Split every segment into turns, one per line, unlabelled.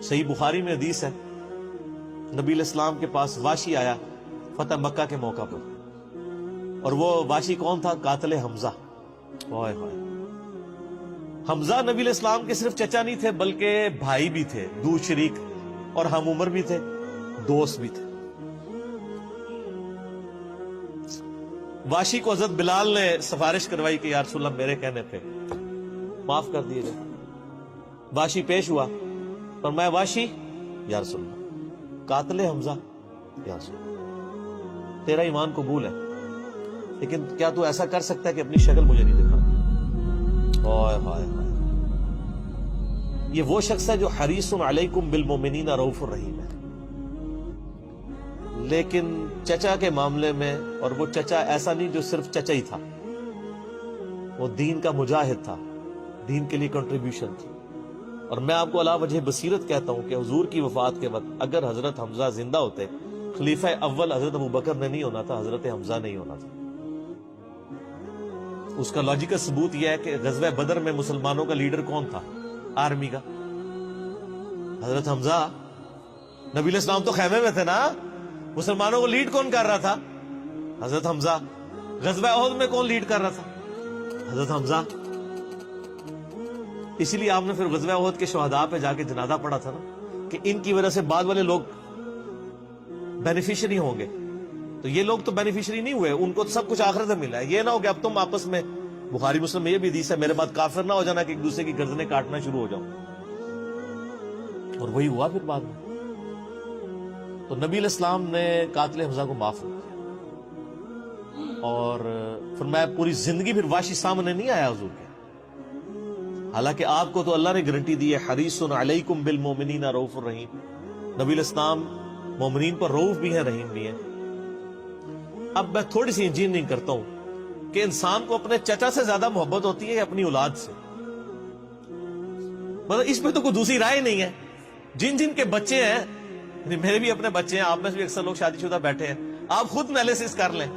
صحیح بخاری میں حدیث ہے، نبی علیہ السلام کے پاس واشی آیا فتح مکہ کے موقع پر، اور وہ واشی کون تھا؟ قاتل حمزہ۔ اوئے ہوئے، حمزہ نبی علیہ السلام کے صرف چچا نہیں تھے بلکہ بھائی بھی تھے، دو شریک اور ہم عمر بھی تھے، دوست بھی تھے۔ واشی کو حضرت بلال نے سفارش کروائی کہ یا رسول اللہ میرے کہنے پہ معاف کر دیے جائے۔ واشی پیش ہوا، فرمایا واشی یا رسول اللہ قاتل حمزہ یا رسول اللہ تیرا ایمان قبول ہے، لیکن کیا تو ایسا کر سکتا ہے کہ اپنی شکل مجھے نہیں دکھا؟ اوئے ہائے ہائے، یہ وہ شخص ہے جو حریص علیکم بالمؤمنین رؤوف الرحیم ہے، لیکن چچا کے معاملے میں، اور وہ چچا ایسا نہیں جو صرف چچا ہی تھا، وہ دین کا مجاہد تھا، دین کے لیے کنٹریبیوشن تھی۔ اور میں آپ کو علا وجہ بصیرت کہتا ہوں کہ حضور کی وفات کے وقت اگر حضرت حمزہ زندہ ہوتے، خلیفہ اول حضرت ابوبکر نے نہیں ہونا تھا، حضرت حمزہ نہیں ہونا تھا۔ اس کا لاجیکل ثبوت یہ ہے کہ غزوہ بدر میں مسلمانوں کا لیڈر کون تھا؟ آرمی کا حضرت حمزہ۔ نبی علیہ السلام تو خیمے میں تھے نا، مسلمانوں کو لیڈ کون کر رہا تھا؟ حضرت حمزہ۔ غزوہ احد میں کون لیڈ کر رہا تھا؟ حضرت حمزہ۔ اسی لیے آپ نے پھر غزوہ احد کے شہداء پہ جا کے جنازہ پڑھا تھا نا، کہ ان کی وجہ سے بعد والے لوگ بینیفیشری ہوں گے۔ تو یہ لوگ تو بینیفیشری نہیں ہوئے، ان کو تو سب کچھ آخرت میں ملا ہے۔ یہ نہ ہو کہ اب تم آپس میں، بخاری مسلم میں یہ بھی حدیث ہے، میرے بعد کافر نہ ہو جانا کہ ایک دوسرے کی گردنیں کاٹنا شروع ہو جاؤ۔ اور وہی ہوا پھر بعد میں۔ تو نبی علیہ السلام نے قاتل حمزہ کو معاف کیا، اور فرمایا پوری زندگی پھر واشی سامنے نہیں آیا حضور کے، حالانکہ آپ کو تو اللہ نے گارنٹی دی ہے حریص علیکم بالمؤمنین رؤوف الرحیم۔ نبی علیہ السلام مومنین پر رؤوف بھی ہیں، رحیم بھی ہیں۔ اب میں تھوڑی سی انجینئرنگ کرتا ہوں کہ انسان کو اپنے چچا سے زیادہ محبت ہوتی ہے یا اپنی اولاد سے؟ مطلب اس پہ تو کوئی دوسری رائے نہیں ہے۔ جن جن کے بچے ہیں، میرے بھی اپنے بچے ہیں، آپ میں سے بھی اکثر لوگ شادی شدہ بیٹھے ہیں، آپ خود انالیسس کر لیں،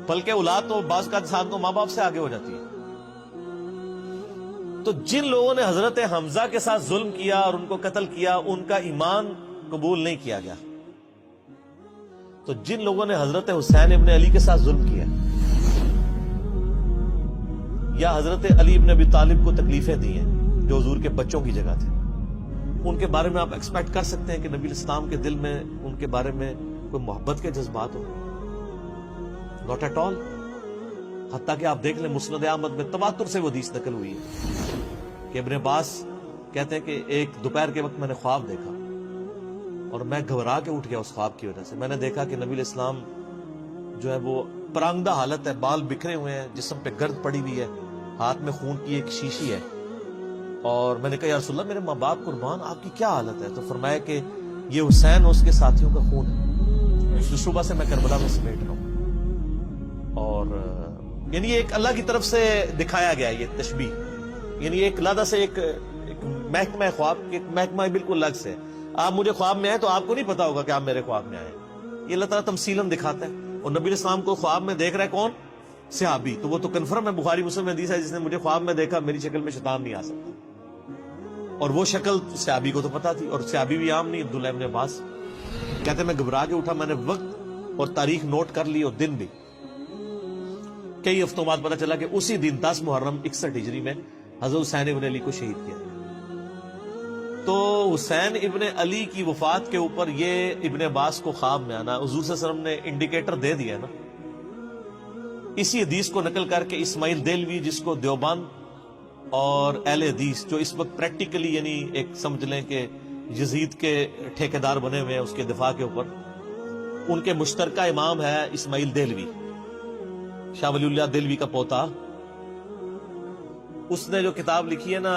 بلکہ اولاد تو بعض کا انسان تو ماں باپ سے آگے ہو جاتی ہے۔ تو جن لوگوں نے حضرت حمزہ کے ساتھ ظلم کیا اور ان کو قتل کیا، ان کا ایمان قبول نہیں کیا گیا۔ تو جن لوگوں نے حضرت حسین ابن علی کے ساتھ ظلم کیا، یا حضرت علی ابن ابی طالب کو تکلیفیں دی ہیں جو حضور کے بچوں کی جگہ تھے، ان کے بارے میں آپ ایکسپیکٹ کر سکتے ہیں کہ نبی علیہ السلام کے دل میں ان کے بارے میں کوئی محبت کے جذبات ہو؟ Not at all. حتیٰ کہ آپ دیکھ لیں مسند احمد میں تواتر سے وہ حدیث نقل ہوئی ہے کہ ابن عباس کہتے ہیں کہ ایک دوپہر کے وقت میں نے خواب دیکھا اور میں گھبرا کے اٹھ گیا اس خواب کی وجہ سے۔ میں نے دیکھا کہ نبی علیہ السلام جو ہے وہ پرانگدہ حالت ہے، بال بکھرے ہوئے ہیں، جسم پہ گرد پڑی ہوئی ہے، ہاتھ میں خون کی ایک شیشی ہے، اور میں نے کہا یا رسول اللہ میرے ماں باپ قربان، آپ کی کیا حالت ہے؟ تو فرمایا کہ یہ حسین اور اس کے ساتھیوں کا خون ہے جو صبح سے میں کربلا میں سمیٹ رہا ہوں۔ اور یعنی ایک اللہ کی طرف سے دکھایا گیا یہ تشبیہ، یعنی ایک لادہ سے ایک محکمہ خواب، ایک محکمہ بالکل الگ سے۔ آپ مجھے خواب میں آئے تو آپ کو نہیں پتا ہوگا کہ آپ میرے خواب میں آئے، یہ اللہ تعالیٰ تمثیلاً دکھاتا ہے۔ اور نبی علیہ السلام کو خواب میں دیکھ رہا ہے کون؟ صحابی، تو وہ تو کنفرم ہے، بخاری مسلم میں حدیث ہے، جس نے مجھے خواب میں دیکھا میری شکل میں شیطان نہیں آ سکتا۔ اور وہ شکل صحابی کو تو پتا تھی، اور صحابی بھی عام نہیں، عبداللہ ابن عباس کہتے ہیں میں گھبرا کے اٹھا، میں نے وقت اور تاریخ نوٹ کر لی اور دن بھی۔ کئی ہفتوں بعد پتا چلا کہ اسی دن 10 محرم 61 ہجری میں حضرت حسین ابن علی کو شہید کیا۔ تو حسین ابن علی کی وفات کے اوپر یہ ابن عباس کو خواب میں آنا، حضور صلی اللہ علیہ وسلم نے انڈیکیٹر دے دیا نا۔ اسی حدیث کو نقل کر کے اسماعیل دہلوی، جس کو دیوبند اور اہل حدیث جو اس وقت پریکٹیکلی یعنی ایک سمجھ لیں کہ یزید کے ٹھیکیدار بنے ہوئے ہیں اس کے دفاع کے اوپر، ان کے مشترکہ امام ہے اسماعیل دہلوی، شاہ ولی اللہ دہلوی کا پوتا۔ اس نے جو کتاب لکھی ہے نا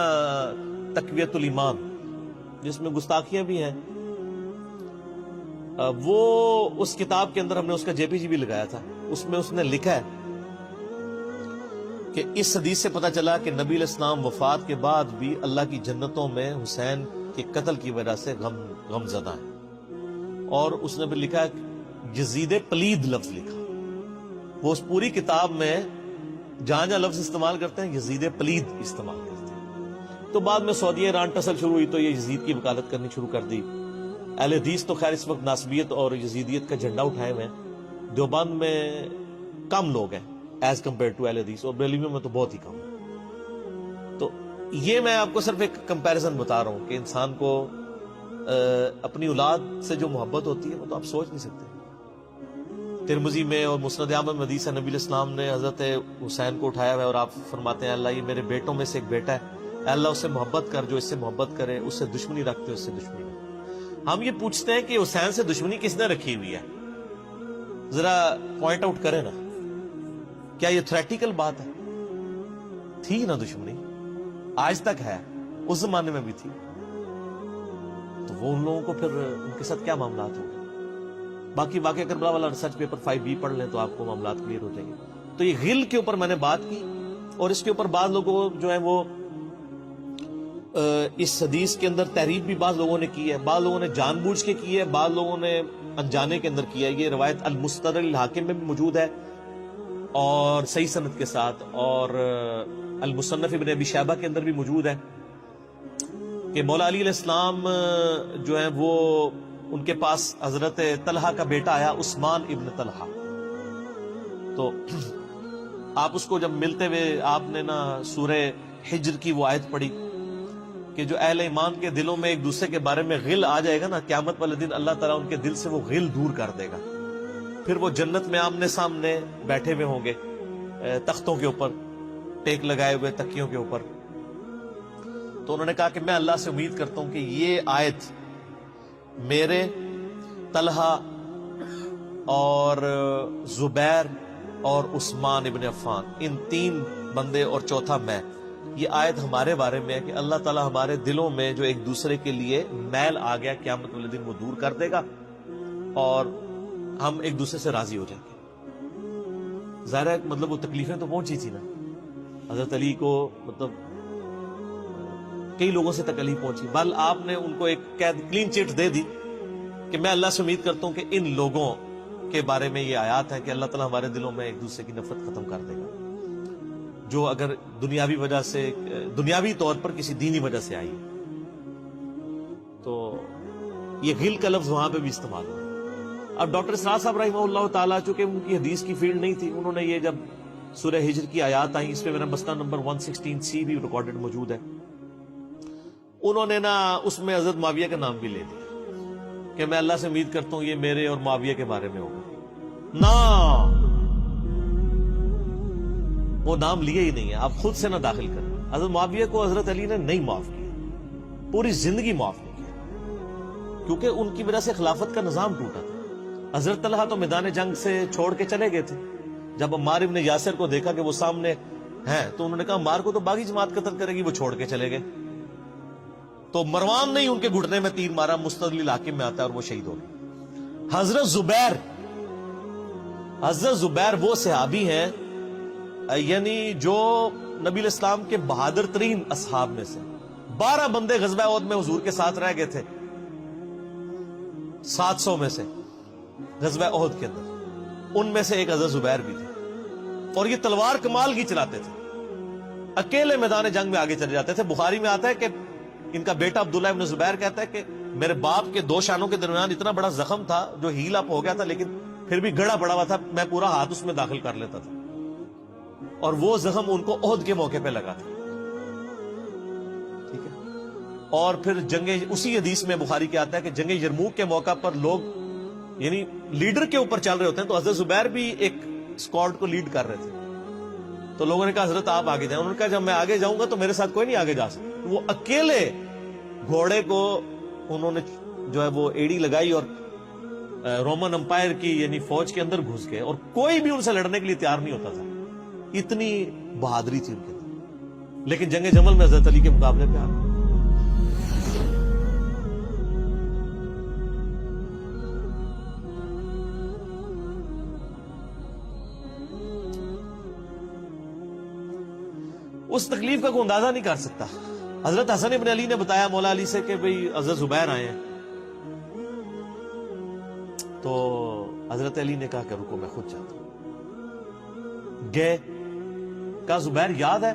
تقویت الایمان، جس میں گستاخیاں بھی ہیں، وہ اس کتاب کے اندر ہم نے اس کا جے پی جی بھی لگایا تھا، اس میں اس نے لکھا ہے کہ اس حدیث سے پتہ چلا کہ نبی علیہ السلام وفات کے بعد بھی اللہ کی جنتوں میں حسین کے قتل کی وجہ سے غم زدہ ہیں۔ اور اس نے بھی لکھا یزید پلید لفظ لکھا، وہ اس پوری کتاب میں جہاں جہاں لفظ استعمال کرتے ہیں یزید پلید استعمال کرتے ہیں، تو بعد میں سعودی ایران ٹسل شروع ہوئی تو یہ یزید کی وکالت کرنی شروع کر دی. اہل حدیث تو خیر اس وقت ناصبیت اور یزیدیت کا جھنڈا اٹھائے ہوئے ہیں. دیوبند میں کم لوگ ہیں ایز کمپیئر ٹو اہل حدیث, اور بریلویوں میں تو بہت ہی کم ہے. تو یہ میں آپ کو صرف ایک کمپیریزن بتا رہا ہوں کہ انسان کو اپنی اولاد سے جو محبت ہوتی ہے وہ تو آپ سوچ نہیں سکتے. ترمذی میں اور مسند احمد میں حدیث ہے, نبی علیہ السلام نے حضرت حسین کو اٹھایا ہوا ہے اور آپ فرماتے ہیں اللہ یہ میرے بیٹوں میں سے ایک بیٹا ہے, اے اللہ اس سے محبت کر, جو اس سے محبت کرے, اس سے دشمنی رکھتے اس سے دشمنی رکھتے. ہم یہ پوچھتے ہیں کہ حسین سے دشمنی کس نے رکھی ہوئی ہے, ذرا پوائنٹ آؤٹ کریں نا. کیا یہ تھریٹیکل بات ہے؟ تھی نا دشمنی, آج تک ہے, اس زمانے میں بھی تھی. تو وہ ان لوگوں کو پھر ان کے ساتھ کیا معاملات ہوں گے؟ باقی واقعہ کربلا والا ریسرچ پیپر 5B پڑھ لیں تو آپ کو معاملات کلیئر ہو جائیں گے. تو یہ غل کے اوپر میں نے بات کی, اور اس کے اوپر بعض لوگوں جو ہیں وہ اس حدیث کے اندر تحریف بھی بعض لوگوں نے کی ہے, بعض لوگوں نے جان بوجھ کے کی ہے, بعض لوگوں نے انجانے کے اندر کیا ہے. یہ روایت المستدرک الحاکم میں بھی موجود ہے اور صحیح سند کے ساتھ, اور المصنف ابن ابی شیبہ کے اندر بھی موجود ہے کہ مولا علی علیہ السلام جو ہیں وہ ان کے پاس حضرت طلحہ کا بیٹا آیا, عثمان ابن طلحہ. تو آپ اس کو جب ملتے ہوئے آپ نے نا سورہ حجر کی وہ آیت پڑھی کہ جو اہل ایمان کے دلوں میں ایک دوسرے کے بارے میں غل آ جائے گا نا, قیامت والے دن اللہ تعالیٰ ان کے دل سے وہ غل دور کر دے گا. پھر وہ جنت میں آمنے سامنے بیٹھے ہوئے ہوں گے تختوں کے اوپر, ٹیک لگائے ہوئے تکیوں کے اوپر. تو انہوں نے کہا کہ میں اللہ سے امید کرتا ہوں کہ یہ آیت میرے, طلحہ اور زبیر اور عثمان ابن عفان, ان 3 بندے اور چوتھا میں, یہ آیت ہمارے بارے میں ہے کہ اللہ تعالیٰ ہمارے دلوں میں جو ایک دوسرے کے لیے میل آ گیا قیامت والے دن وہ دور کر دے گا اور ہم ایک دوسرے سے راضی ہو جائیں گے. ظاہر ہے مطلب وہ تکلیفیں تو پہنچی تھی نا حضرت علی کو, مطلب کئی لوگوں سے تکلیف پہنچی. بل آپ نے ان کو ایک کلین چٹ دے دی کہ میں اللہ سے امید کرتا ہوں کہ ان لوگوں کے بارے میں یہ آیات ہے کہ اللہ تعالیٰ ہمارے دلوں میں ایک دوسرے کی نفرت ختم کر دے گا, جو اگر دنیاوی وجہ سے, دنیاوی طور پر کسی دینی وجہ سے آئی. تو یہ غل کا لفظ وہاں پہ بھی استعمال ہوا. اب ڈاکٹر اسرار صاحب رحمہ اللہ تعالیٰ, چونکہ ان کی حدیث کی فیلڈ نہیں تھی, انہوں نے یہ جب سورہ ہجر کی آیات آئیں, اس پہ میرا مسئلہ نمبر 116C بھی ریکارڈڈ موجود ہے, انہوں نے نا اس میں حضرت معاویہ کا نام بھی لے دیا کہ میں اللہ سے امید کرتا ہوں یہ میرے اور معاویہ کے بارے میں ہوگا. نا وہ نام لیے ہی نہیں ہے, آپ خود سے نہ داخل کریں. حضرت معاویہ کو حضرت علی نے نہیں معاف کیا, پوری زندگی معاف نہیں کیا, کیونکہ ان کی وجہ سے خلافت کا نظام ٹوٹا تھا. حضرت طلحہ تو میدان جنگ سے چھوڑ کے چلے گئے تھے. جب عمار ابن یاسر کو دیکھا کہ وہ سامنے ہیں تو انہوں نے کہا عمار کو تو باغی جماعت قتل کرے گی, وہ چھوڑ کے چلے گئے. تو مروان نے ان کے گھٹنے میں تیر مارا, مستدل الحاکم میں آتا ہے, اور وہ شہید ہو گئے. حضرت زبیر وہ صحابی ہیں یعنی جو نبی علیہ السلام کے بہادر ترین اصحاب میں سے. 12 بندے غزوہ احد میں حضور کے ساتھ رہ گئے تھے 700 میں سے غزوہ احد کے اندر, ان میں سے ایک حضرت زبیر بھی تھے. اور یہ تلوار کمال کی چلاتے تھے, اکیلے میدان جنگ میں آگے چلے جاتے تھے. بخاری میں آتا ہے کہ ان کا بیٹا عبداللہ ابن زبیر کہتا ہے کہ میرے باپ کے 2 شانوں کے درمیان اتنا بڑا زخم تھا جو ہیل اپ ہو گیا تھا, لیکن پھر بھی گڑا پڑا ہوا تھا, میں پورا ہاتھ اس میں داخل کر لیتا تھا, اور وہ زخم ان کو احد کے موقع پہ لگا تھا. ٹھیک ہے. اور پھر جنگ, اسی حدیث میں بخاری کے آتا ہے کہ جنگ یرموک کے موقع پر لوگ یعنی لیڈر کے اوپر چل رہے ہوتے ہیں, تو حضرت زبیر بھی ایک اسکواڈ کو لیڈ کر رہے تھے. تو لوگوں نے کہا حضرت آپ آگے جائیں. انہوں نے کہا جب میں آگے جاؤں گا تو میرے ساتھ کوئی نہیں آگے جا سکتا. وہ اکیلے گھوڑے کو انہوں نے جو ہے وہ ایڑی لگائی اور رومن امپائر کی یعنی فوج کے اندر گھس گئے, اور کوئی بھی ان سے لڑنے کے لیے تیار نہیں ہوتا تھا. اتنی بہادری تھی ان کے اندر. لیکن جنگ جمل میں حضرت علی کے مقابلے پہ آ گئے. اس تکلیف کا کوئی اندازہ نہیں کر سکتا. حضرت حسن ابن علی نے بتایا مولا علی سے کہ بھئی حضرت زبیر آئے ہیں, تو حضرت علی نے کہا کہ رکو میں خود جاتا ہوں. گئے, کہا زبیر یاد ہے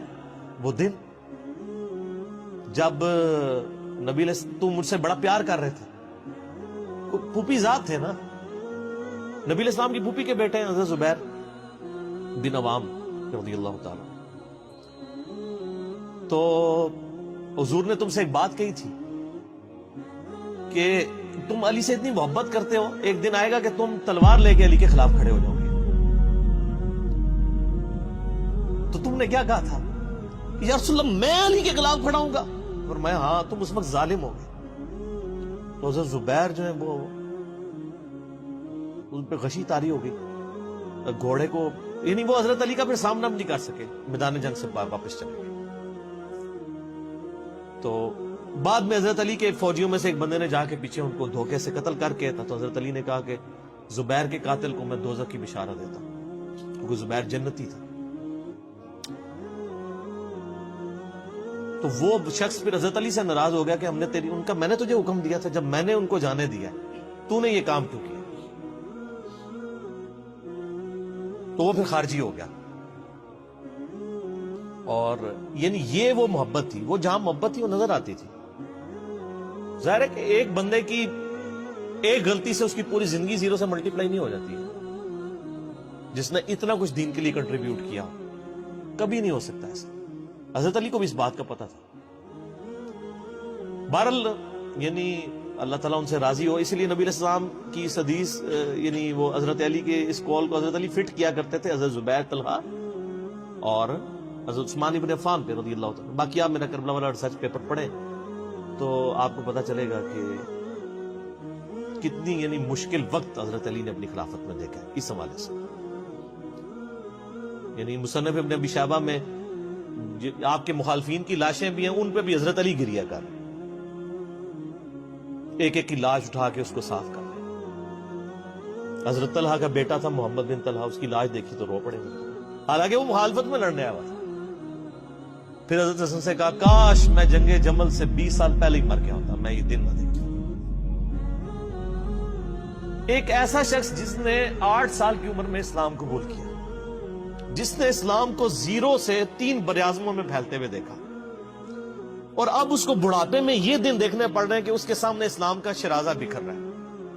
وہ دن جب نبی تم مجھ سے بڑا پیار کر رہے تھے، پھوپھی ذات تھے نا، نبی علیہ السلام کی پھوپھی کے بیٹے ہیں حضرت زبیر بن عوام رضی اللہ تعالی. تو حضور نے تم سے ایک بات کہی تھی کہ تم علی سے اتنی محبت کرتے ہو، ایک دن آئے گا کہ تم تلوار لے کے علی کے خلاف کھڑے ہو جاؤ گے. تو تم نے کیا کہا تھا کہ یا رسول اللہ میں علی کے خلاف کھڑا ہوں گا؟ فرمایا ہاں تم اس وقت ظالم ہو گئے. تو حضرت زبیر جو ہیں وہ ان پہ غشی طاری ہو گئی گھوڑے کو، یعنی وہ حضرت علی کا پھر سامنا نہیں کر سکے، میدان جنگ سے واپس چلے گئے. تو بعد میں حضرت علی کے فوجیوں میں سے ایک بندے نے جا کے پیچھے ان کو دھوکے سے قتل کر کے تھا. تو حضرت علی نے کہا کہ زبیر کے قاتل کو میں دوزخ کی بشارت دیتا ہوں، کیونکہ زبیر جنتی تھا. تو وہ شخص پھر حضرت علی سے ناراض ہو گیا کہ میں نے تجھے حکم دیا تھا، جب میں نے ان کو جانے دیا تو نے یہ کام کیوں کیا؟ تو وہ پھر خارجی ہو گیا. اور یعنی یہ وہ محبت تھی، وہ جہاں محبت تھی وہ نظر آتی تھی. ظاہر ہے کہ ایک بندے کی ایک غلطی سے اس کی پوری زندگی زیرو سے ملٹی پلائی نہیں ہو جاتی ہے. جس نے اتنا کچھ دین کے لیے کنٹریبیوٹ کیا کبھی نہیں ہو سکتا ایسا. حضرت علی کو بھی اس بات کا پتا تھا. بہرحال یعنی اللہ تعالیٰ ان سے راضی ہو، اس لیے نبی علیہ السلام کی اس حدیث یعنی وہ حضرت علی کے اس قول کو حضرت علی فٹ کیا کرتے تھے حضرت زبیر، طلحہ اور حضرت عثمان ابن عفان پہ رضی اللہ تعالیٰ. باقی آپ میرا کربلا والا ریسرچ پیپر پڑھیں تو آپ کو پتا چلے گا کہ کتنی یعنی مشکل وقت حضرت علی نے اپنی خلافت میں دیکھا ہے اس حوالے سے. یعنی مصنف ابن ابی شیبہ میں آپ کے مخالفین کی لاشیں بھی ہیں، ان پہ بھی حضرت علی گریا کر ایک ایک کی لاش اٹھا کے اس کو صاف کر رہے. حضرت طلحہ کا بیٹا تھا محمد بن طلحہ، اس کی لاش دیکھی تو رو پڑے، حالانکہ وہ مخالفت میں لڑنے آیا تھا. پھر حضرت حسن سے کہا کاش میں جنگ جمل سے 20 سال پہلے ہی مر گیا ہوتا، میں یہ دن نہ دیکھتا. ایک ایسا شخص جس نے 8 سال کی عمر میں اسلام قبول کیا، جس نے اسلام کو 0 سے 3 براعظموں میں پھیلتے ہوئے دیکھا، اور اب اس کو بڑھاپے میں یہ دن دیکھنے پڑ رہے ہیں کہ اس کے سامنے اسلام کا شرازہ بکھر رہا ہے،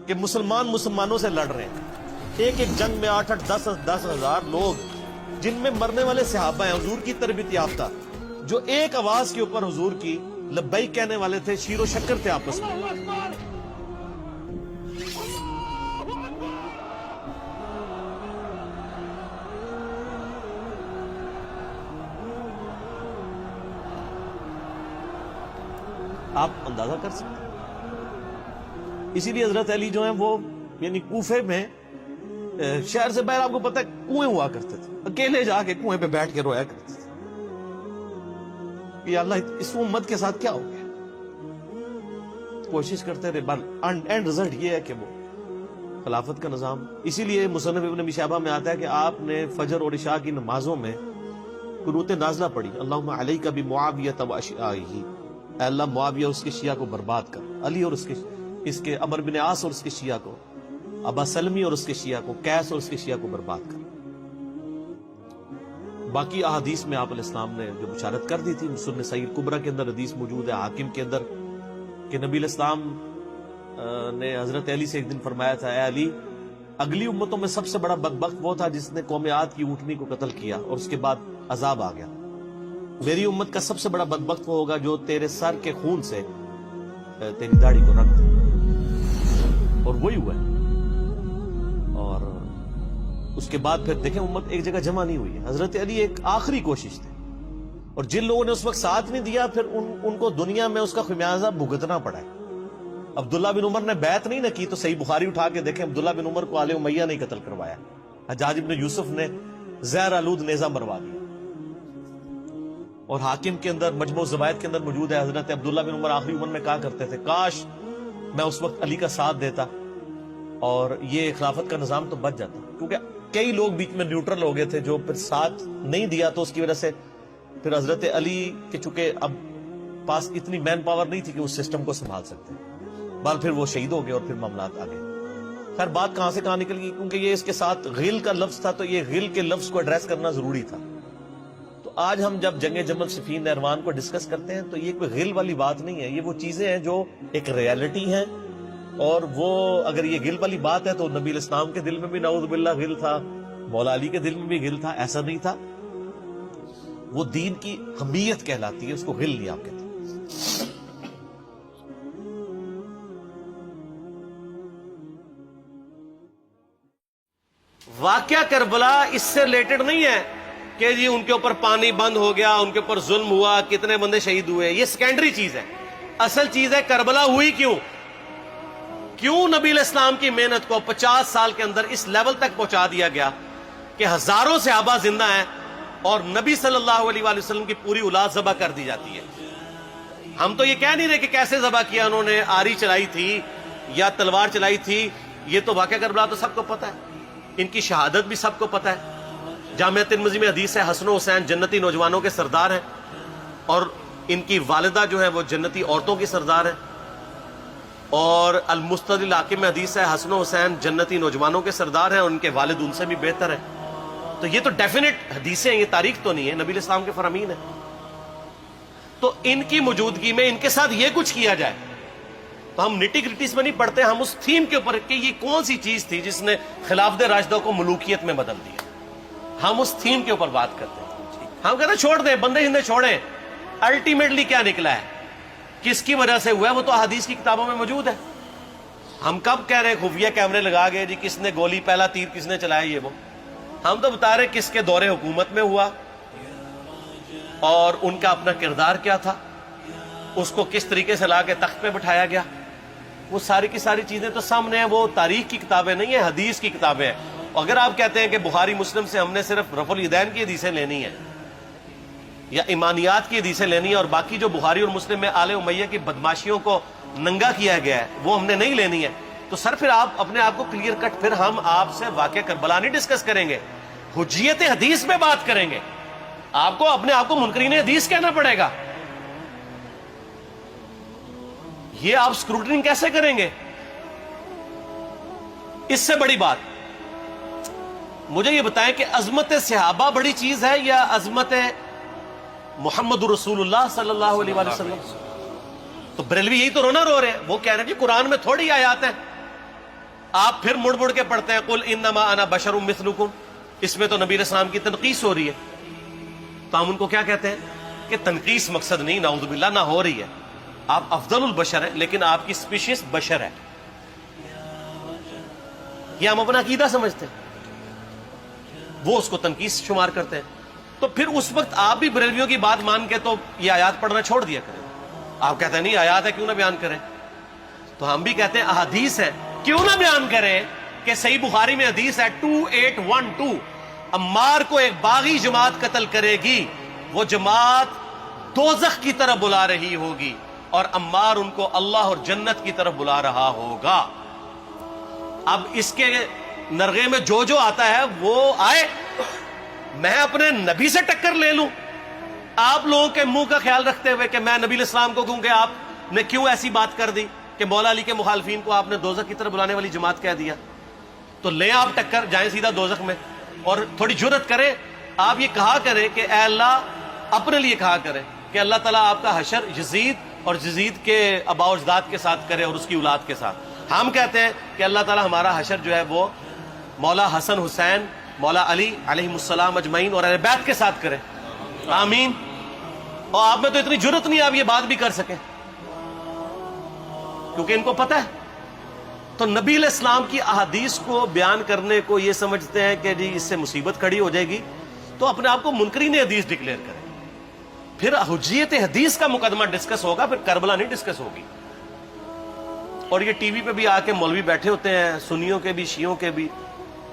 کہ مسلمان مسلمانوں سے لڑ رہے ہیں. ایک ایک جنگ میں 8-8 10 ہزار لوگ، جن میں مرنے والے صحابہ ہیں حضور کی تربیت یافتہ، جو ایک آواز کے اوپر حضور کی لبیک کہنے والے تھے، شیر و شکر تھے آپس میں. آپ اندازہ کر سکتے ہیں. اسی لیے حضرت علی جو ہیں وہ یعنی کوفے میں شہر سے باہر آپ کو پتہ ہے کنویں ہوا کرتے تھے، اکیلے جا کے کنویں پہ بیٹھ کے رویا کرتے تھے کہ اللہ اس امت کے ساتھ کیا ہو گیا. کوشش کرتے رہے، اینڈ رزلٹ یہ ہے کہ وہ خلافت کا نظام. اسی لیے مصنف ابن ابی شیبہ میں آتا ہے کہ آپ نے فجر اور عشاء کی نمازوں میں قنوت نازلہ پڑھی، اللہم علیک بمعاویہ واشیاءہ، اے اللہ معاویہ اس کے شیعہ کو برباد کر، علی اور اس کے عمرو بن عاص اور اس کے شیعہ کو، ابا سلمی اور اس کے شیعہ کو، قیس اور اس کے شیعہ کو برباد کر. باقی احادیث میں آپ علیہ السلام نے جو بشارت کر دی تھی، سنن صحیح کبریٰ کے اندر حدیث موجود ہے، حاکم کے اندر، کہ نبی علیہ السلام نے حضرت علی سے ایک دن فرمایا تھا، اے علی اگلی امتوں میں سب سے بڑا بدبخت وہ تھا جس نے قوم عاد کی اونٹنی کو قتل کیا اور اس کے بعد عذاب آ گیا. میری امت کا سب سے بڑا بدبخت وہ ہوگا جو تیرے سر کے خون سے تیری داڑھی کو رنگ دے، اور وہی ہوا ہے. اور اس کے بعد پھر دیکھیں امت ایک جگہ جمع نہیں ہوئی ہے. حضرت علی ایک آخری کوشش تھی، اور جن لوگوں نے اس وقت ساتھ نہیں دیا پھر ان کو دنیا میں اس کا خمیازہ بھگتنا پڑا ہے. عبداللہ بن عمر نے بیعت نہیں نہ کی تو صحیح بخاری اٹھا کے دیکھیں، عبداللہ بن عمر کو آل امیہ نہیں قتل کروایا، حجاج بن یوسف نے زہر آلود نیزہ مروا دیا. اور حاکم کے اندر مجموع الزوائد کے اندر موجود ہے، حضرت عبداللہ بن عمر آخری عمر میں کہا کرتے تھے کاش میں اس وقت علی کا ساتھ دیتا اور یہ خلافت کا نظام تو بچ جاتا. کیونکہ کئی لوگ بیچ میں نیوٹرل ہو گئے تھے جو پھر ساتھ نہیں دیا، تو اس کی وجہ سے پھر حضرت علی کے چونکہ اب پاس اتنی مین پاور نہیں تھی کہ اس سسٹم کو سنبھال سکتے، بعد پھر وہ شہید ہو گئے اور پھر معاملات آگے. خیر بات کہاں سے کہاں نکل گئی، کیونکہ یہ اس کے ساتھ غل کا لفظ تھا، تو یہ غل کے لفظ کو ایڈریس کرنا ضروری تھا. تو آج ہم جب جنگ جمل صفین نہروان کو ڈسکس کرتے ہیں تو یہ کوئی غل والی بات نہیں ہے، یہ وہ چیزیں ہیں جو ایک ریالٹی ہیں، اور وہ اگر یہ غل والی بات ہے تو نبی الاسلام کے دل میں بھی نعوذ باللہ غل تھا، مولا علی کے دل میں بھی غل تھا، ایسا نہیں تھا۔ وہ دین کی حمیت کہلاتی ہے، اس کو غل نہیں آپ کہتے۔ واقعہ کربلا اس سے ریلیٹڈ نہیں ہے کہ جی ان کے اوپر پانی بند ہو گیا، ان کے اوپر ظلم ہوا، کتنے بندے شہید ہوئے، یہ سیکنڈری چیز ہے۔ اصل چیز ہے کربلا ہوئی کیوں نبی الاسلام کی محنت کو 50 سال کے اندر اس لیول تک پہنچا دیا گیا کہ ہزاروں صحابہ زندہ ہیں اور نبی صلی اللہ علیہ وآلہ وسلم کی پوری اولاد ذبح کر دی جاتی ہے۔ ہم تو یہ کہہ نہیں رہے کہ کیسے ذبح کیا انہوں نے، آری چلائی تھی یا تلوار چلائی تھی، یہ تو واقعہ کربلا تو سب کو پتہ ہے، ان کی شہادت بھی سب کو پتہ ہے۔ جامعہ ترمذی میں حدیث ہے حسن و حسین جنتی نوجوانوں کے سردار ہیں، اور ان کی والدہ جو ہے وہ جنتی عورتوں کی سردار ہیں، اور المستدرک الحاکم میں حدیث ہے حسن و حسین جنتی نوجوانوں کے سردار ہیں اور ان کے والد ان سے بھی بہتر ہیں۔ تو یہ تو ڈیفینٹ حدیثیں ہیں، یہ تاریخ تو نہیں ہے، نبی الاسلام کے فرامین ہیں۔ تو ان کی موجودگی میں ان کے ساتھ یہ کچھ کیا جائے تو ہم نٹی گریٹیز میں نہیں پڑھتے، ہم اس تھیم کے اوپر کہ یہ کون سی چیز تھی جس نے خلافت راشدہ کو ملوکیت میں بدل دیا، ہم اس تھیم کے اوپر بات کرتے ہیں۔ ہم کہتے ہیں چھوڑ دیں، بندے ہندے چھوڑیں، الٹیمیٹلی کیا نکلا ہے، کس کی وجہ سے ہوا ہے، وہ تو احادیث کی کتابوں میں موجود ہے۔ ہم کب کہہ رہے ہیں خفیہ کیمرے لگا گئے جی کس نے گولی پہلا تیر کس نے چلایا، یہ وہ ہم تو بتا رہے کس کے دور حکومت میں ہوا اور ان کا اپنا کردار کیا تھا، اس کو کس طریقے سے لا کے تخت پہ بٹھایا گیا، وہ ساری کی ساری چیزیں تو سامنے ہیں۔ وہ تاریخ کی کتابیں نہیں ہیں، حدیث کی کتابیں ہیں۔ اگر آپ کہتے ہیں کہ بخاری مسلم سے ہم نے صرف رفع الیدین کی حدیثیں لینی ہیں یا ایمانیات کی حدیثیں لینی ہیں اور باقی جو بخاری اور مسلم میں آل امیہ کی بدماشیوں کو ننگا کیا گیا ہے وہ ہم نے نہیں لینی ہے، تو سر پھر آپ اپنے آپ کو کلیئر کٹ، پھر ہم آپ سے واقعہ کربلا نہیں ڈسکس کریں گے، حجیت حدیث میں بات کریں گے۔ آپ کو اپنے آپ کو منکرین حدیث کہنا پڑے گا، یہ آپ اسکروٹنگ کیسے کریں گے؟ اس سے بڑی بات مجھے یہ بتائیں کہ عظمت صحابہ بڑی چیز ہے یا عظمت محمد رسول اللہ صلی اللہ علیہ وآلہ وسلم؟ تو بریلوی یہی تو رونا رو رہے ہیں، وہ کہہ رہے ہیں کہ قرآن میں تھوڑی آیات ہیں، آپ پھر مڑ مڑ کے پڑھتے ہیں قل انما انا بشر مثلکم، اس میں تو نبی علیہ السلام کی تنقیص ہو رہی ہے۔ تو ہم ان کو کیا کہتے ہیں کہ تنقیص مقصد نہیں، نعوذ باللہ، نہ ہو رہی ہے، آپ افضل البشر ہیں لیکن آپ کی سپیشیز بشر ہے، یہ ہم اپنا عقیدہ سمجھتے ہیں، وہ اس کو تنقیص شمار کرتے ہیں۔ تو پھر اس وقت آپ بھی بریلویوں کی بات مان کے تو یہ آیات پڑھنا چھوڑ دیا کریں۔ آپ کہتے ہیں نہیں آیات ہے کیوں نہ بیان کریں، تو ہم بھی کہتے ہیں احادیث ہے کیوں نہ بیان کریں کہ صحیح بخاری میں حدیث ہے 2812 عمار کو ایک باغی جماعت قتل کرے گی، وہ جماعت دوزخ کی طرف بلا رہی ہوگی اور عمار ان کو اللہ اور جنت کی طرف بلا رہا ہوگا۔ اب اس کے نرغے میں جو جو آتا ہے وہ آئے، میں اپنے نبی سے ٹکر لے لوں آپ لوگوں کے منہ کا خیال رکھتے ہوئے کہ میں نبی علیہ السلام کو کہوں کہ آپ نے کیوں ایسی بات کر دی کہ مولا علی کے مخالفین کو آپ نے دوزخ کی طرف بلانے والی جماعت کہہ دیا، تو لیں آپ ٹکر، جائیں سیدھا دوزخ میں، اور تھوڑی جرت کریں آپ یہ کہا کریں کہ اے اللہ، اپنے لیے کہا کریں کہ اللہ تعالیٰ آپ کا حشر یزید اور یزید کے آباء و اجداد کے ساتھ کرے اور اس کی اولاد کے ساتھ۔ ہم کہتے ہیں کہ اللہ تعالیٰ ہمارا حشر جو ہے وہ مولا حسن حسین، مولا علی علیہ السلام اجمعین اور اہل بیت کے ساتھ کرے، آمین۔ اور آپ میں تو اتنی جرت نہیں آپ یہ بات بھی کر سکیں کیونکہ ان کو پتہ ہے۔ تو نبی علیہ السلام کی احادیث کو بیان کرنے کو یہ سمجھتے ہیں کہ جی اس سے مصیبت کھڑی ہو جائے گی، تو اپنے آپ کو منکرین حدیث ڈکلیئر کریں، پھر حجیت حدیث کا مقدمہ ڈسکس ہوگا، پھر کربلا نہیں ڈسکس ہوگی۔ اور یہ ٹی وی پہ بھی آ کے مولوی بیٹھے ہوتے ہیں، سنیوں کے بھی شیعوں کے بھی،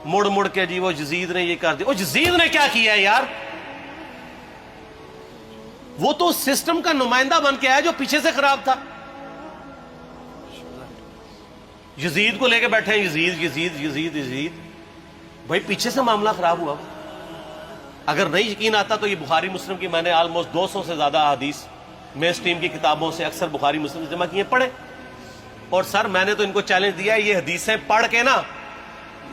مڑ مڑ کے جی وہ یزید نے یہ کر دیا، وہ یزید نے کیا کیا ہے یار؟ وہ تو سسٹم کا نمائندہ بن کے آیا جو پیچھے سے خراب تھا۔ یزید کو لے کے بیٹھے ہیں، یزید یزید یزید یزید، بھائی پیچھے سے معاملہ خراب ہوا۔ اگر نہیں یقین آتا تو یہ بخاری مسلم کی میں نے آلموسٹ 200 سے زیادہ حدیث مین سٹریم کی کتابوں سے اکثر بخاری مسلم جمع کیے، پڑھے، اور سر میں نے تو ان کو چیلنج دیا یہ حدیثیں پڑھ کے نا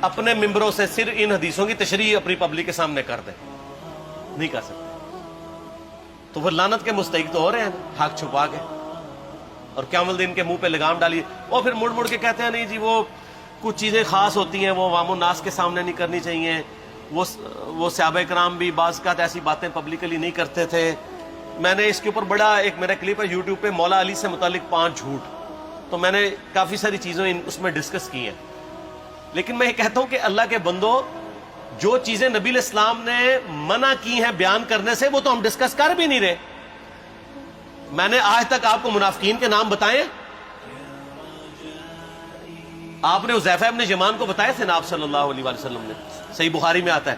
اپنے ممبروں سے صرف ان حدیثوں کی تشریح اپنی پبلک کے سامنے کر دیں، نہیں کر سکتے۔ تو وہ لعنت کے مستحق تو ہو رہے ہیں حق چھپا کے، اور قیامت دن کے منہ پہ لگام ڈالیے، اور پھر مڑ مڑ کے کہتے ہیں نہیں جی وہ کچھ چیزیں خاص ہوتی ہیں وہ عوام الناس کے سامنے نہیں کرنی چاہیے، وہ صحابہ کرام بھی بعض کا ایسی باتیں پبلکلی نہیں کرتے تھے۔ میں نے اس کے اوپر بڑا ایک میرا کلپ ہے یوٹیوب پہ، مولا علی سے متعلق 5 جھوٹ، تو میں نے کافی ساری چیزیں اس میں ڈسکس کی ہیں۔ لیکن میں یہ کہتا ہوں کہ اللہ کے بندو، جو چیزیں نبی علیہ السلام نے منع کی ہیں بیان کرنے سے، وہ تو ہم ڈسکس کر بھی نہیں رہے۔ میں نے آج تک آپ کو منافقین کے نام بتائے؟ آپ نے حذیفہ ابن یمان کو بتائے تھے نا آپ صلی اللہ علیہ وسلم نے، صحیح بخاری میں آتا ہے،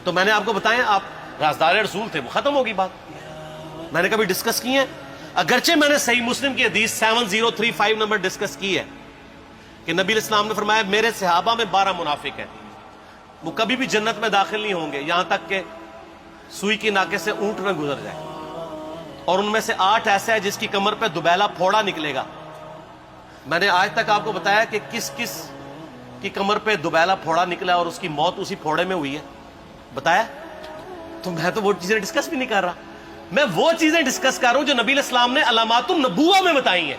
تو میں نے آپ کو بتایا، آپ رازدار رسول تھے، وہ ختم ہوگی بات۔ میں نے کبھی ڈسکس کی ہے؟ اگرچہ میں نے صحیح مسلم کی حدیث 7035 نمبر ڈسکس کی ہے کہ نبی علیہ السلام نے فرمایا میرے صحابہ میں 12 منافق ہیں، وہ کبھی بھی جنت میں داخل نہیں ہوں گے یہاں تک کہ سوئی کی ناکے سے اونٹ نہ گزر جائے، اور ان میں سے 8 ایسے ہیں جس کی کمر پہ دوبیلا پھوڑا نکلے گا۔ میں نے آج تک آپ کو بتایا کہ کس کس کی کمر پہ دوبیلا پھوڑا نکلا اور اس کی موت اسی پھوڑے میں ہوئی ہے؟ بتایا؟ تو میں تو وہ چیزیں ڈسکس بھی نہیں کر رہا، میں وہ چیزیں ڈسکس کر رہا ہوں جو نبی علیہ السلام نے علامات النبوہ میں بتائی ہیں۔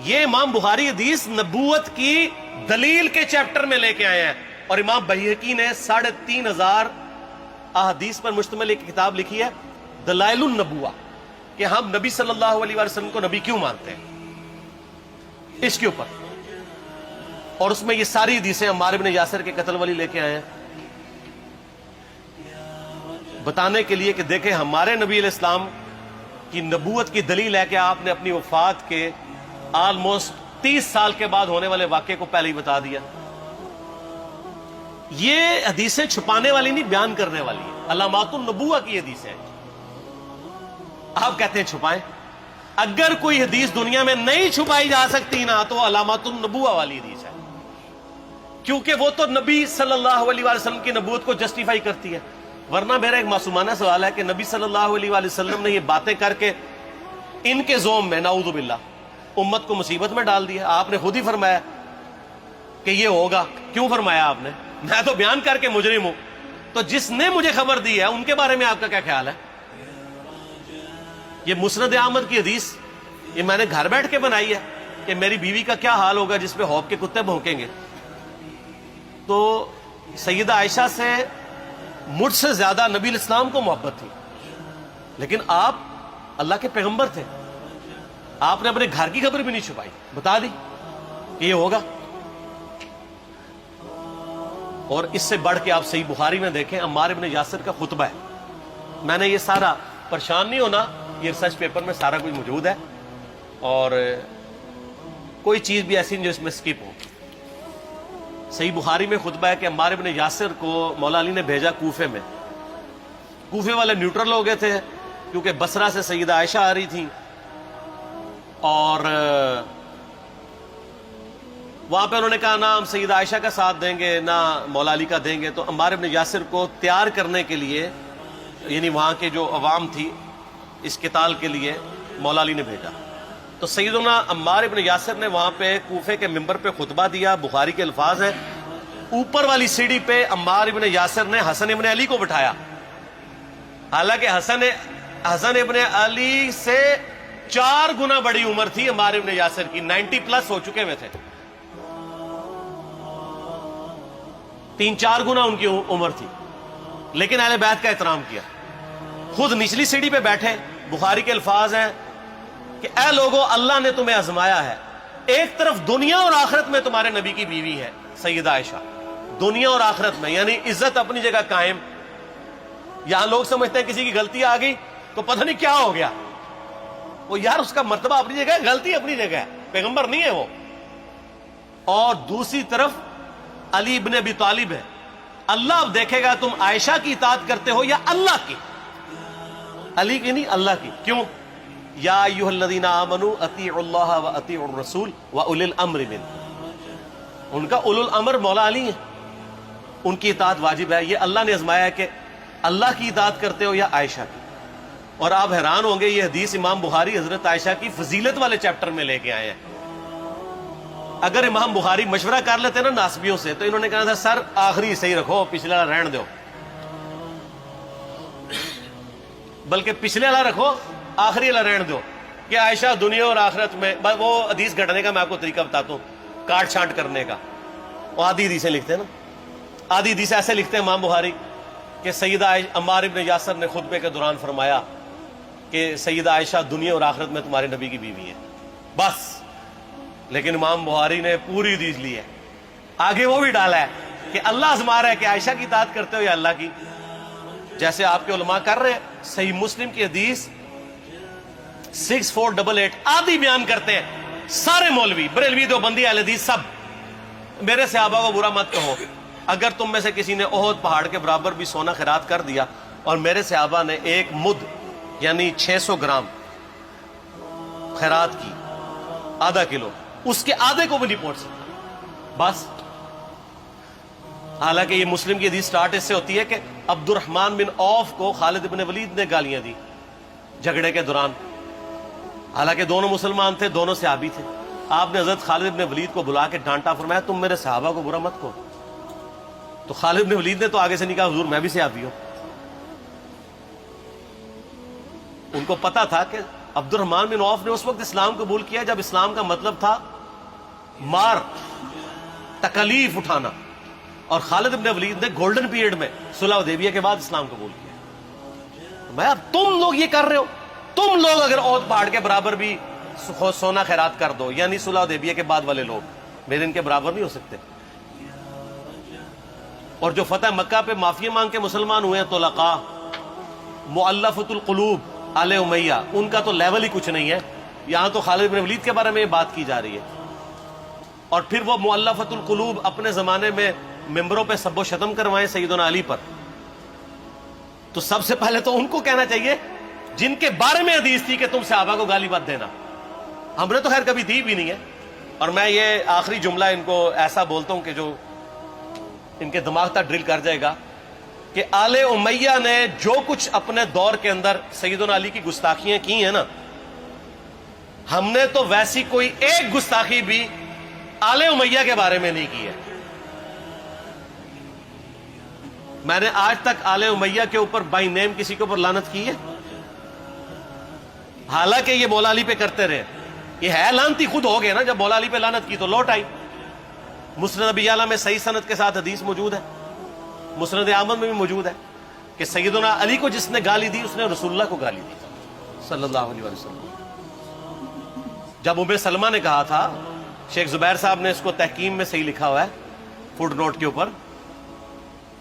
یہ امام بخاری حدیث نبوت کی دلیل کے چیپٹر میں لے کے آئے ہیں، اور امام بہقی نے 3500 احادیث پر مشتمل ایک کتاب لکھی ہے دلائل النبوہ، کہ ہم نبی صلی اللہ علیہ وسلم کو نبی کیوں مانتے ہیں، اس کے اوپر، اور اس میں یہ ساری حدیثیں عمار بن یاسر کے قتل والی لے کے آئے ہیں، بتانے کے لیے کہ دیکھیں ہمارے نبی علیہ السلام کی نبوت کی دلیل ہے کہ آپ نے اپنی وفات کے آلموسٹ 30 سال کے بعد ہونے والے واقعے کو پہلے ہی بتا دیا۔ یہ حدیثیں چھپانے والی نہیں، بیان کرنے والی ہیں، علامات النبوہ کی حدیثیں ہیں۔ آپ کہتے ہیں چھپائیں، اگر کوئی حدیث دنیا میں نہیں چھپائی جا سکتی نا تو علامات النبوہ والی حدیث ہے، کیونکہ وہ تو نبی صلی اللہ علیہ وسلم کی نبوت کو جسٹیفائی کرتی ہے۔ ورنہ میرا ایک معصومانہ سوال ہے کہ نبی صلی اللہ علیہ وسلم نے یہ باتیں کر کے ان کے زوم میں نعوذ باللہ امت کو مصیبت میں ڈال دیا۔ آپ نے خود ہی فرمایا کہ یہ ہوگا، کیوں فرمایا آپ نے؟ میں تو بیان کر کے مجرم ہوں، تو جس نے مجھے خبر دی ہے ان کے بارے میں آپ کا کیا خیال ہے؟ یہ مسند احمد کی حدیث یہ میں نے گھر بیٹھ کے بنائی ہے کہ میری بیوی کا کیا حال ہوگا جس پہ ہوپ کے کتے بھونکیں گے۔ تو سیدہ عائشہ سے مجھ سے زیادہ نبی علیہ السلام کو محبت تھی، لیکن آپ اللہ کے پیغمبر تھے، آپ نے اپنے گھر کی خبر بھی نہیں چھپائی، بتا دی کہ یہ ہوگا۔ اور اس سے بڑھ کے آپ صحیح بخاری میں دیکھیں، عمار بن یاسر کا خطبہ ہے، میں نے یہ سارا، پریشان نہیں ہونا، یہ ریسرچ پیپر میں سارا کچھ موجود ہے، اور کوئی چیز بھی ایسی نہیں جو اس میں سکپ ہو۔ صحیح بخاری میں خطبہ ہے کہ عمار بن یاسر کو مولا علی نے بھیجا کوفے میں، کوفے والے نیوٹرل ہو گئے تھے کیونکہ بصرہ سے سیدہ عائشہ آ رہی تھی، اور وہاں پہ انہوں نے کہا نہ ہم سیدہ عائشہ کا ساتھ دیں گے نہ مولا علی کا دیں گے، تو عمار بن یاسر کو تیار کرنے کے لیے، یعنی وہاں کے جو عوام تھی اس قتال کے لیے، مولا علی نے بھیجا۔ تو سیدنا عمار بن یاسر نے وہاں پہ کوفے کے ممبر پہ خطبہ دیا، بخاری کے الفاظ ہیں، اوپر والی سیڑھی پہ عمار بن یاسر نے حسن ابن علی کو بٹھایا، حالانکہ حسن ابن علی سے 4 گنا بڑی عمر تھی عمار بن یاسر کی، 90 پلس ہو چکے ہوئے تھے، 3-4 گنا ان کی عمر تھی، لیکن اہل بیت کا احترام کیا، خود نچلی سیڑھی پہ بیٹھے۔ بخاری کے الفاظ ہیں کہ اے لوگو، اللہ نے تمہیں آزمایا ہے، ایک طرف دنیا اور آخرت میں تمہارے نبی کی بیوی ہے سیدہ عائشہ، دنیا اور آخرت میں، یعنی عزت اپنی جگہ قائم۔ یہاں لوگ سمجھتے ہیں کسی کی غلطی آ گئی تو پتہ نہیں کیا ہو گیا، وہ یار اس کا مرتبہ اپنی جگہ ہے، غلطی اپنی جگہ ہے، پیغمبر نہیں ہے وہ۔ اور دوسری طرف علی ابن ابی طالب ہے، اللہ اب دیکھے گا تم عائشہ کی اطاعت کرتے ہو یا اللہ کی، علی کی نہیں، اللہ کی۔ کیوں؟ یا ایھا الذین آمنوا اطیعوا اللہ واطیعوا الرسول واولی الامر منکم، ان کا اولو الامر مولا علی ہیں، ان کی اطاعت واجب ہے۔ یہ اللہ نے آزمایا ہے کہ اللہ کی اطاعت کرتے ہو یا عائشہ کی۔ اور آپ حیران ہوں گے، یہ حدیث امام بخاری حضرت عائشہ کی فضیلت والے چیپٹر میں لے کے آئے ہیں۔ اگر امام بخاری مشورہ کر لیتے نا ناسبیوں سے تو انہوں نے کہا تھا سر آخری صحیح رکھو، پچھلا رہن دو۔ بلکہ پچھلے والا رکھو، آخری والا رہن دو کہ عائشہ دنیا اور آخرت میں. وہ حدیث گھٹنے کا میں آپ کو طریقہ بتاتا ہوں، کاٹ چھانٹ کرنے کا. وہ آدھی حدیثیں لکھتے ہیں نا، آدھی حدیثیں ایسے لکھتے ہیں امام بخاری کہ سیدہ عمار ابن یاسر نے خطبے کے دوران فرمایا کہ سیدہ عائشہ دنیا اور آخرت میں تمہارے نبی کی بیوی ہے، بس. لیکن امام بخاری نے پوری حدیث لی ہے، آگے وہ بھی ڈالا ہے کہ اللہ آزما رہا ہے کہ عائشہ کی اطاعت کرتے ہو یا اللہ کی، جیسے آپ کے علماء کر رہے ہیں. صحیح مسلم کی حدیث 6488 آدھی بیان کرتے ہیں سارے مولوی، بریلوی، دیوبندی، اہل حدیث سب. میرے صحابہ کو برا مت کہو، اگر تم میں سے کسی نے احد پہاڑ کے برابر بھی سونا خیرات کر دیا اور میرے صحابہ نے 1 مد یعنی 600 گرام خیرات کی، آدھا کلو، اس کے آدھے کو بھی نہیں پہنچ سکتا بس. حالانکہ یہ مسلم کی حدیث سٹارٹ اس سے ہوتی ہے کہ عبد الرحمن بن عوف کو خالد بن ولید نے گالیاں دی جھگڑے کے دوران. حالانکہ دونوں مسلمان تھے، دونوں صحابی تھے. آپ نے حضرت خالد بن ولید کو بلا کے ڈانٹا، فرمایا تم میرے صحابہ کو برا مت کہو. تو خالد بن ولید نے تو آگے سے نہیں کہا حضور میں بھی صحابی ہوں. ان کو پتا تھا کہ عبد الرحمن بن عوف نے اس وقت اسلام قبول کیا جب اسلام کا مطلب تھا مار، تکلیف اٹھانا، اور خالد بن ولید نے گولڈن پیریڈ میں صلح حدیبیہ کے بعد اسلام قبول کیا. میں اب تم لوگ یہ کر رہے ہو، تم لوگ اگر احد پہاڑ کے برابر بھی سونا خیرات کر دو، یعنی صلح حدیبیہ کے بعد والے لوگ میرے ان کے برابر نہیں ہو سکتے. اور جو فتح مکہ پہ معافی مانگ کے مسلمان ہوئے ہیں طلقاء، مؤلفۃ القلوب، آل امیہ، ان کا تو لیول ہی کچھ نہیں ہے. یہاں تو خالد بن ولید کے بارے میں یہ بات کی جا رہی ہے. اور پھر وہ مؤلفۃ القلوب اپنے زمانے میں ممبروں پہ سب و شتم کروائیں سیدنا علی پر، تو سب سے پہلے تو ان کو کہنا چاہیے جن کے بارے میں حدیث تھی کہ تم صحابہ کو گالی مت دینا. ہم نے تو خیر کبھی دی بھی نہیں ہے. اور میں یہ آخری جملہ ان کو ایسا بولتا ہوں کہ جو ان کے دماغ تک ڈرل کر جائے گا کہ آل امیہ نے جو کچھ اپنے دور کے اندر سیدنا علی کی گستاخیاں کی ہیں نا، ہم نے تو ویسی کوئی ایک گستاخی بھی آل امیہ کے بارے میں نہیں کی ہے. میں نے آج تک آل امیہ کے اوپر بائی نیم کسی کے اوپر لعنت کی ہے؟ حالانکہ یہ مولا علی پہ کرتے رہے. یہ ہے لعنتی خود ہو گئے نا، جب مولا علی پہ لعنت کی تو لوٹ آئی. مسند ابی اعلیٰ میں صحیح سند کے ساتھ حدیث موجود ہے، مسند احمد میں بھی موجود ہے کہ سیدنا علی کو جس نے گالی دی اس نے رسول اللہ کو گالی دی صلی اللہ علیہ وسلم. جب ام سلمہ نے کہا تھا، شیخ زبیر صاحب نے اس کو تحکیم میں صحیح لکھا ہوا ہے فوٹ نوٹ کے اوپر،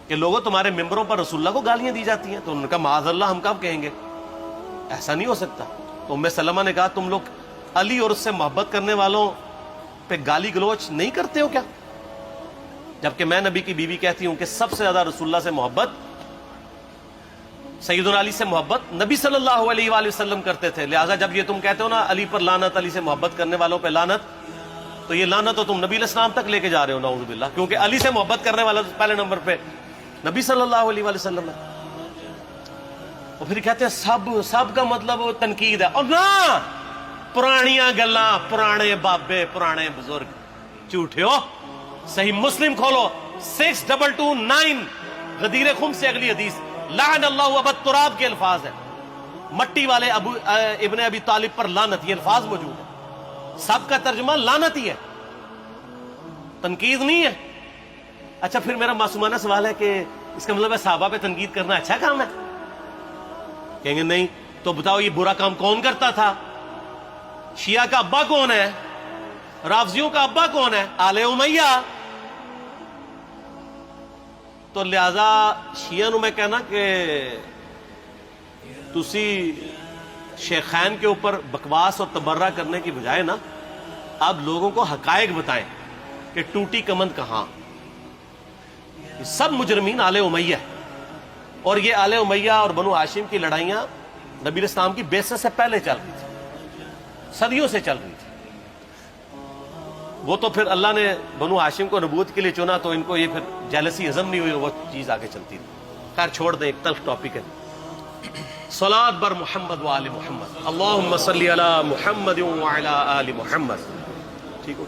کہ لوگوں تمہارے ممبروں پر رسول اللہ کو گالیاں دی جاتی ہیں، تو انہوں نے کہا معاذ اللہ، ہم کب کہیں گے، ایسا نہیں ہو سکتا. تو ام سلمہ نے کہا تم لوگ علی اور اس سے محبت کرنے والوں پہ گالی گلوچ نہیں کرتے ہو کیا؟ جبکہ میں نبی کی بیوی کہتی ہوں کہ سب سے زیادہ رسول اللہ سے محبت، سیدنا علی سے محبت نبی صلی اللہ علیہ وآلہ وسلم کرتے تھے. لہٰذا جب یہ تم کہتے ہو نا علی پر لعنت، علی سے محبت کرنے والوں پہ لعنت، تو یہ لعنت تو تم نبی علیہ السلام تک لے کے جا رہے ہو نعوذ باللہ، کیونکہ علی سے محبت کرنے والا پہلے نمبر پہ نبی صلی اللہ علیہ وآلہ وسلم ہے. اور پھر کہتے ہیں سب کا مطلب تنقید ہے. اور نہ، پرانیاں گلاں، پرانے بابے، پرانے بزرگ، جھوٹے ہو. صحیح مسلم کھولو 6229 غدیر خم سے اگلی حدیث، لعن اللہ ابا التراب کے الفاظ ہیں، مٹی والے ابن ابی طالب پر لعنت، یہ الفاظ موجود ہیں. سب کا ترجمہ لعنت ہی ہے، تنقید نہیں ہے. اچھا پھر میرا معصومانہ سوال ہے کہ اس کا مطلب ہے صحابہ پہ تنقید کرنا اچھا کام ہے؟ کہیں گے نہیں. تو بتاؤ یہ برا کام کون کرتا تھا؟ شیعہ کا ابا کون ہے؟ رافضیوں کا ابا کون ہے؟ آل امیہ. تو لہذا شیعہ نو میں کہنا کہ تسی شیخین کے اوپر بکواس اور تبرہ کرنے کی بجائے نا اب لوگوں کو حقائق بتائیں کہ ٹوٹی کمند کہاں. سب مجرمین آل امیہ، اور یہ آل امیہ اور بنو ہاشم کی لڑائیاں نبی اسلام کی بعثت سے پہلے چل رہی تھی، صدیوں سے چل رہی تھی. وہ تو پھر اللہ نے بنو ہاشم کو نبوت کے لیے چنا تو ان کو یہ پھر جیلسی ہضم نہیں ہوئی، وہ چیز آگے چلتی تھی. خیر چھوڑ دیں، ایک تلخ ٹاپک ہے. صلاۃ بر محمد و آل محمد، اللہم صلی علی محمد و علی آل محمد. ٹھیک ہو؟